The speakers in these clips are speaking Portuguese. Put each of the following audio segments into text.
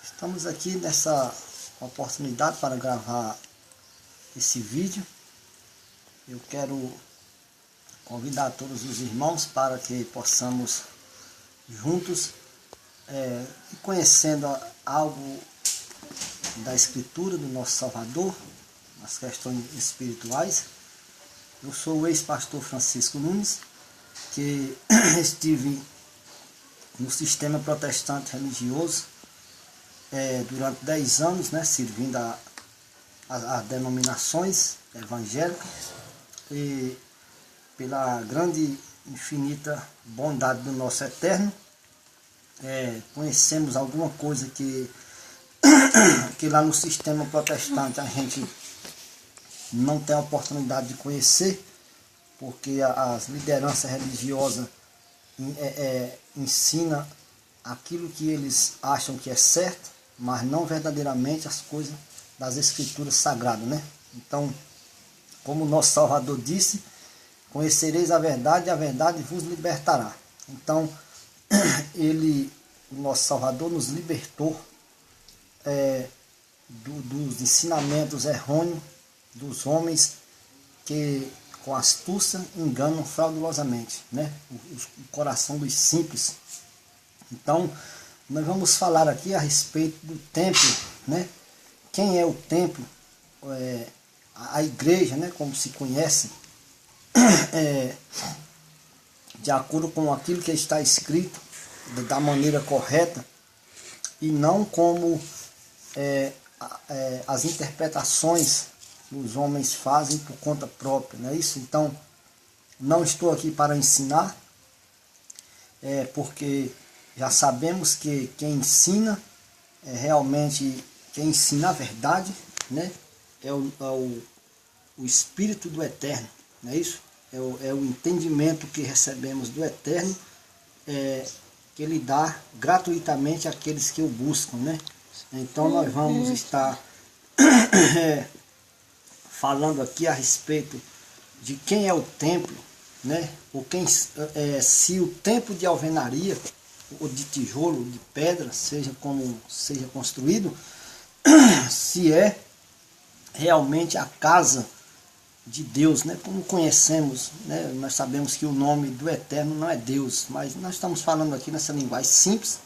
Estamos aqui nessa oportunidade para gravar esse vídeo. Eu quero convidar todos os irmãos para que possamos juntos ir conhecendo algo da Escritura do nosso Salvador, as questões espirituais. Eu sou o ex-pastor Francisco Nunes, que estive no sistema protestante religioso durante 10 anos, servindo a denominações evangélicas, e pela grande, infinita bondade do nosso Eterno, conhecemos alguma coisa que lá no sistema protestante a gente não tem a oportunidade de conhecer, porque as lideranças religiosas ensinam aquilo que eles acham que é certo, mas não verdadeiramente as coisas das Escrituras Sagradas, Então, como o nosso Salvador disse, conhecereis a verdade e a verdade vos libertará. Então, o nosso Salvador nos libertou dos ensinamentos errôneos dos homens que com astúcia enganam fraudulosamente, o coração dos simples. Então, nós vamos falar aqui a respeito do templo, Quem é o templo? A igreja, como se conhece, de acordo com aquilo que está escrito, da maneira correta, e não como as interpretações que os homens fazem por conta própria, não é isso? Então, não estou aqui para ensinar, porque já sabemos que quem ensina realmente, quem ensina a verdade, é o Espírito do Eterno, não é isso? É o entendimento que recebemos do Eterno, que Ele dá gratuitamente àqueles que o buscam, Então nós vamos estar falando aqui a respeito de quem é o templo, se o templo de alvenaria, ou de tijolo, de pedra, seja como seja construído, se é realmente a casa de Deus, Como conhecemos, nós sabemos que o nome do Eterno não é Deus, mas nós estamos falando aqui nessa linguagem simples,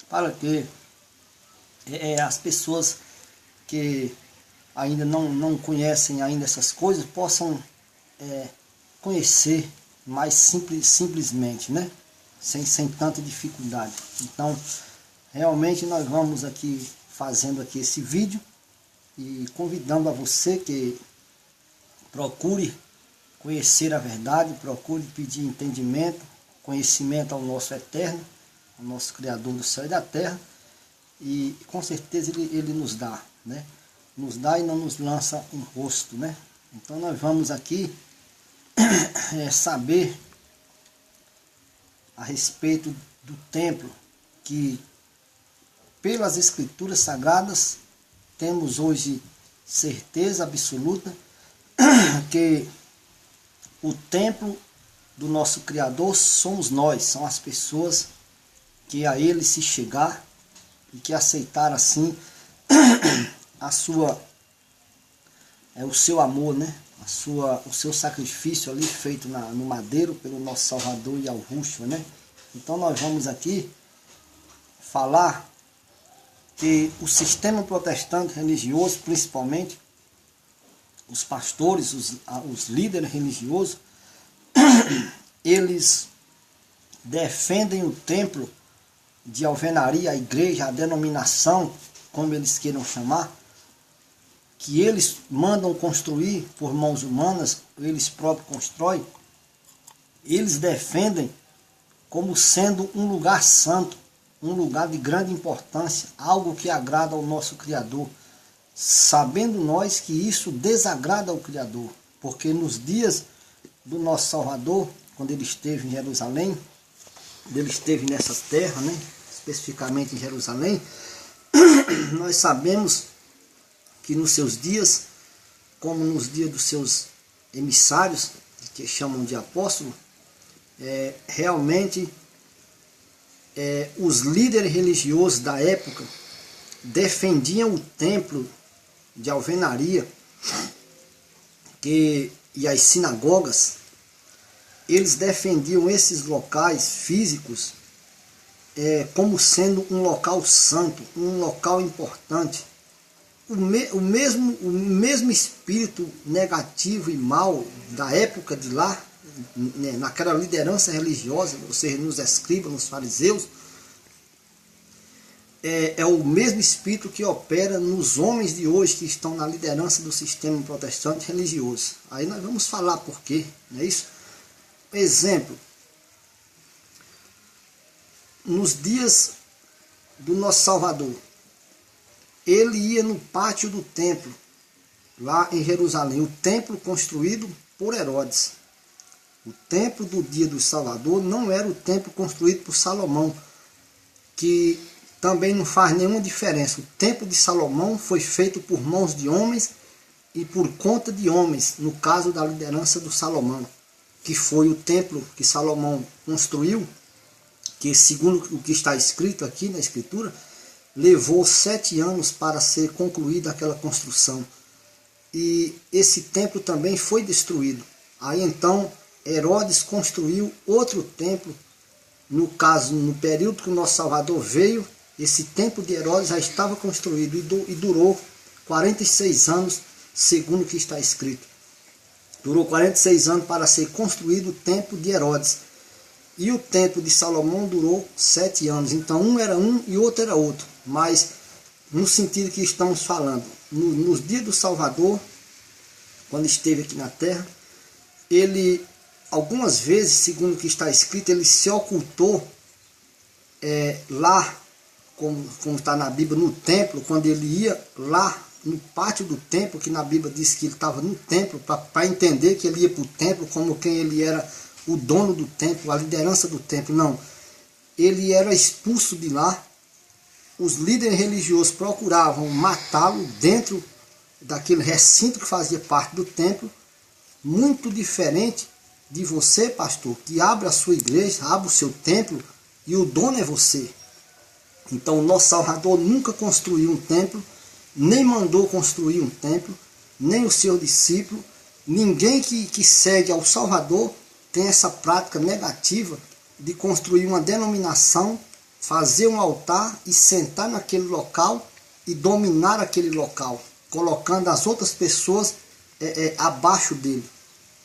para que as pessoas que ainda não conhecem ainda essas coisas possam conhecer mais simplesmente, sem tanta dificuldade. Então, realmente nós vamos aqui fazendo aqui esse vídeo e convidando a você que procure conhecer a verdade, procure pedir entendimento, conhecimento ao nosso Eterno, ao nosso Criador do céu e da terra, e com certeza Ele nos dá, Nos dá e não nos lança em rosto, Então nós vamos aqui saber a respeito do templo, que pelas Escrituras Sagradas temos hoje certeza absoluta que o templo do nosso Criador somos nós, são as pessoas que a Ele se chegar e que aceitar assim o seu amor, o seu sacrifício ali feito no madeiro pelo nosso Salvador Yahushua, Então nós vamos aqui falar que o sistema protestante religioso, principalmente os pastores, os líderes religiosos, eles defendem o templo de alvenaria, a igreja, a denominação, como eles queiram chamar, que eles mandam construir por mãos humanas, eles próprios constroem, eles defendem como sendo um lugar santo, um lugar de grande importância, algo que agrada ao nosso Criador, sabendo nós que isso desagrada ao Criador, porque nos dias do nosso Salvador, quando ele esteve em Jerusalém, quando ele esteve nessa terra, especificamente em Jerusalém, nós sabemos que nos seus dias, como nos dias dos seus emissários, que chamam de apóstolos, realmente os líderes religiosos da época, defendiam o templo de alvenaria e as sinagogas. Eles defendiam esses locais físicos como sendo um local santo, um local importante. O mesmo espírito negativo e mau da época de lá, né, naquela liderança religiosa, ou seja, nos escribas, nos fariseus, é o mesmo espírito que opera nos homens de hoje que estão na liderança do sistema protestante religioso. Aí nós vamos falar por quê, não é isso? Exemplo, nos dias do nosso Salvador, ele ia no pátio do templo, lá em Jerusalém, o templo construído por Herodes. O templo do dia do Salvador não era o templo construído por Salomão, que também não faz nenhuma diferença. O templo de Salomão foi feito por mãos de homens e por conta de homens, no caso da liderança do Salomão, que foi o templo que Salomão construiu, que segundo o que está escrito aqui na Escritura, levou 7 anos para ser concluída aquela construção. E esse templo também foi destruído. Aí então Herodes construiu outro templo. No caso, no período que o nosso Salvador veio, esse templo de Herodes já estava construído e durou 46 anos, segundo o que está escrito. Durou 46 anos para ser construído o templo de Herodes. E o templo de Salomão durou 7 anos. Então um era um e outro era outro. Mas no sentido que estamos falando, nos dias do Salvador, quando esteve aqui na terra, ele algumas vezes, segundo o que está escrito, ele se ocultou lá, como está na Bíblia, no templo, quando ele ia lá no pátio do templo, que na Bíblia diz que ele estava no templo, para entender que ele ia para o templo como quem ele era o dono do templo, a liderança do templo. Não, ele era expulso de lá. Os líderes religiosos procuravam matá-lo dentro daquele recinto que fazia parte do templo, muito diferente de você, pastor, que abre a sua igreja, abre o seu templo e o dono é você. Então o nosso Salvador nunca construiu um templo, nem mandou construir um templo, nem o seu discípulo. Ninguém que segue ao Salvador tem essa prática negativa de construir uma denominação, fazer um altar e sentar naquele local e dominar aquele local, colocando as outras pessoas abaixo dele.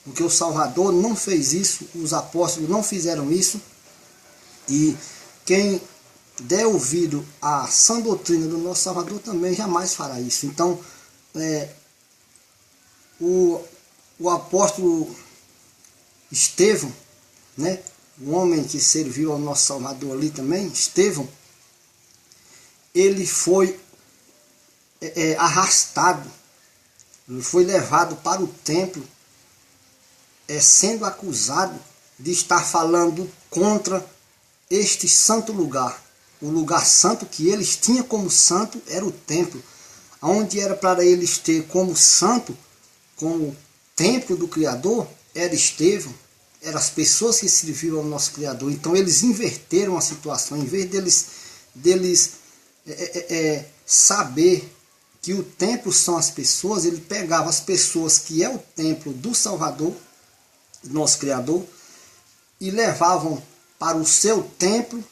Porque o Salvador não fez isso, os apóstolos não fizeram isso, e quem der ouvido à sã doutrina do nosso Salvador também jamais fará isso. Então, o apóstolo Estevão, né, o homem que serviu ao nosso Salvador ali também, Estevão, ele foi arrastado, ele foi levado para o templo, sendo acusado de estar falando contra este santo lugar. O lugar santo que eles tinham como santo era o templo, onde era para eles ter como santo, como templo do Criador, era Estevão, eram as pessoas que serviam ao nosso Criador. Então eles inverteram a situação, em vez deles saber que o templo são as pessoas, ele pegava as pessoas que é o templo do Salvador, nosso Criador, e levavam para o seu templo,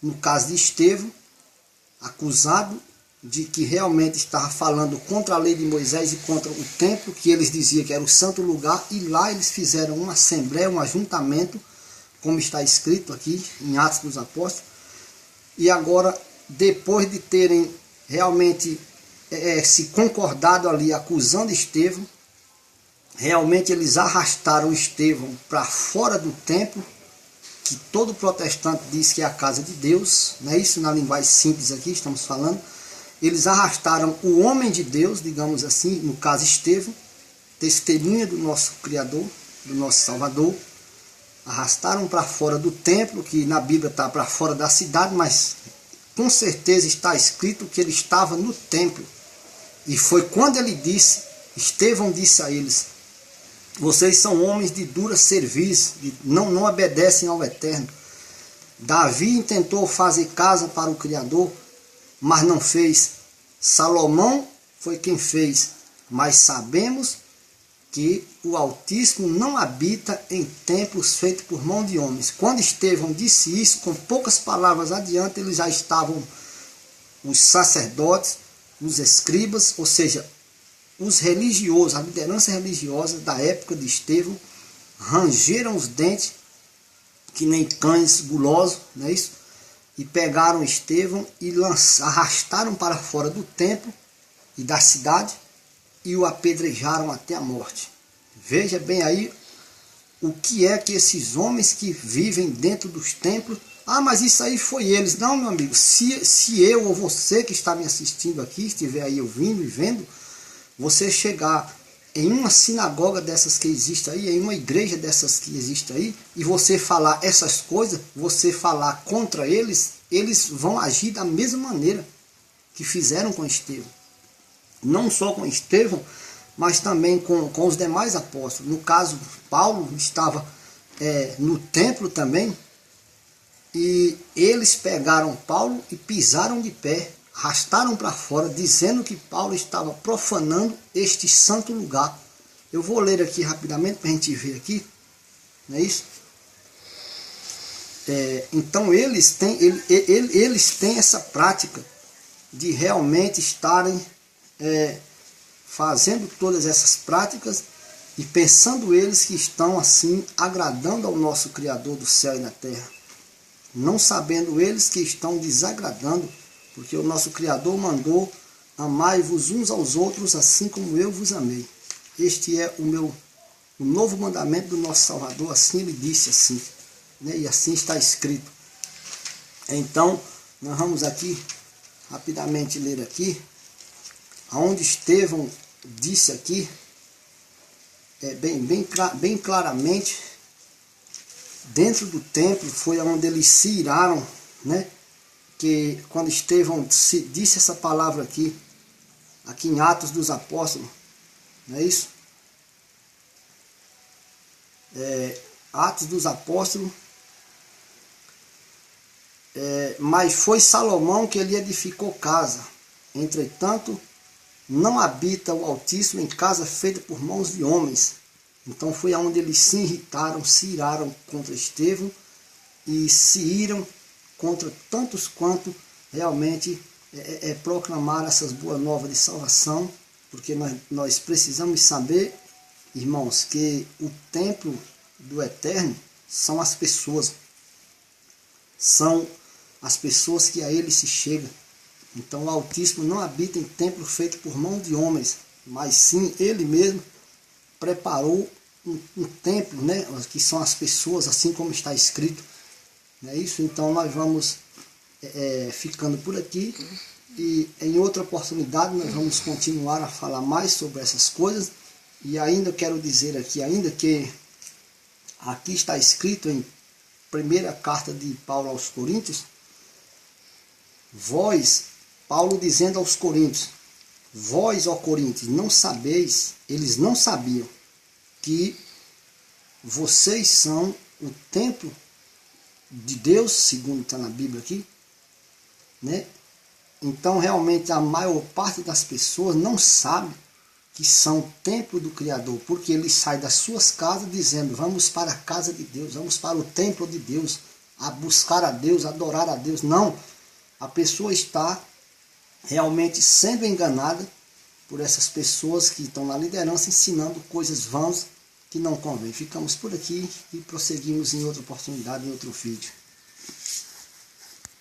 no caso de Estevão, acusado de que realmente estava falando contra a lei de Moisés e contra o templo, que eles diziam que era o santo lugar, e lá eles fizeram uma assembleia, um ajuntamento, como está escrito aqui em Atos dos Apóstolos. E agora, depois de terem realmente se concordado ali, acusando Estevão, realmente eles arrastaram Estevão para fora do templo, que todo protestante diz que é a casa de Deus, não é isso? Na linguagem simples aqui estamos falando. Eles arrastaram o homem de Deus, digamos assim, no caso Estevão, testemunha do nosso Criador, do nosso Salvador, arrastaram para fora do templo, que na Bíblia está para fora da cidade, mas com certeza está escrito que ele estava no templo. E foi quando ele disse, Estevão disse a eles: vocês são homens de dura cerviz, não obedecem ao Eterno. Davi intentou fazer casa para o Criador, mas não fez. Salomão foi quem fez, mas sabemos que o Altíssimo não habita em templos feitos por mão de homens. Quando Estevão disse isso, com poucas palavras adiante, eles já estavam, os sacerdotes, os escribas, ou seja, os religiosos, a liderança religiosa da época de Estevão, rangeram os dentes, que nem cães gulosos, não é isso? E pegaram Estevão e arrastaram para fora do templo e da cidade e o apedrejaram até a morte. Veja bem aí o que é que esses homens que vivem dentro dos templos, mas isso aí foi eles. Não, meu amigo, se eu ou você que está me assistindo aqui, estiver aí ouvindo e vendo, você chegar em uma sinagoga dessas que existe aí, em uma igreja dessas que existe aí, e você falar essas coisas, você falar contra eles, eles vão agir da mesma maneira que fizeram com Estevão. Não só com Estevão, mas também com os demais apóstolos. No caso, Paulo estava no templo também, e eles pegaram Paulo e pisaram de pé, arrastaram para fora, dizendo que Paulo estava profanando este santo lugar. Eu vou ler aqui rapidamente para a gente ver aqui, não é isso? Então eles têm essa prática de realmente estarem fazendo todas essas práticas e pensando eles que estão assim agradando ao nosso Criador do céu e da terra, não sabendo eles que estão desagradando, porque o nosso Criador mandou: amai-vos uns aos outros assim como eu vos amei. Este é o novo mandamento do nosso Salvador, assim ele disse assim, né? E assim está escrito. Então nós vamos aqui rapidamente ler aqui aonde Estevão disse aqui, bem claramente, dentro do templo foi onde eles se iraram, né? Que quando Estevão disse essa palavra aqui em Atos dos Apóstolos, não é isso? Atos dos Apóstolos, mas foi Salomão que ele edificou casa, entretanto não habita o Altíssimo em casa feita por mãos de homens. Então foi aonde eles se irritaram, se iraram contra Estevão e se iram contra tantos quanto realmente proclamar essas boas novas de salvação, porque nós precisamos saber, irmãos, que o templo do Eterno são as pessoas que a ele se chegam. Então o Altíssimo não habita em templo feito por mão de homens, mas sim ele mesmo preparou um templo, né, que são as pessoas, assim como está escrito. Não é isso? Então nós vamos ficando por aqui e em outra oportunidade nós vamos continuar a falar mais sobre essas coisas. E ainda quero dizer aqui, ainda que aqui está escrito em primeira carta de Paulo aos Coríntios, Paulo dizendo aos Coríntios: vós, ó Coríntios, não sabeis, eles não sabiam que vocês são o templo de Deus, segundo está na Bíblia aqui, né? Então realmente a maior parte das pessoas não sabe que são o templo do Criador, porque eles saem das suas casas dizendo: vamos para a casa de Deus, vamos para o templo de Deus, a buscar a Deus, adorar a Deus. Não, a pessoa está realmente sendo enganada por essas pessoas que estão na liderança ensinando coisas vãs que não convém. Ficamos por aqui e prosseguimos em outra oportunidade, em outro vídeo.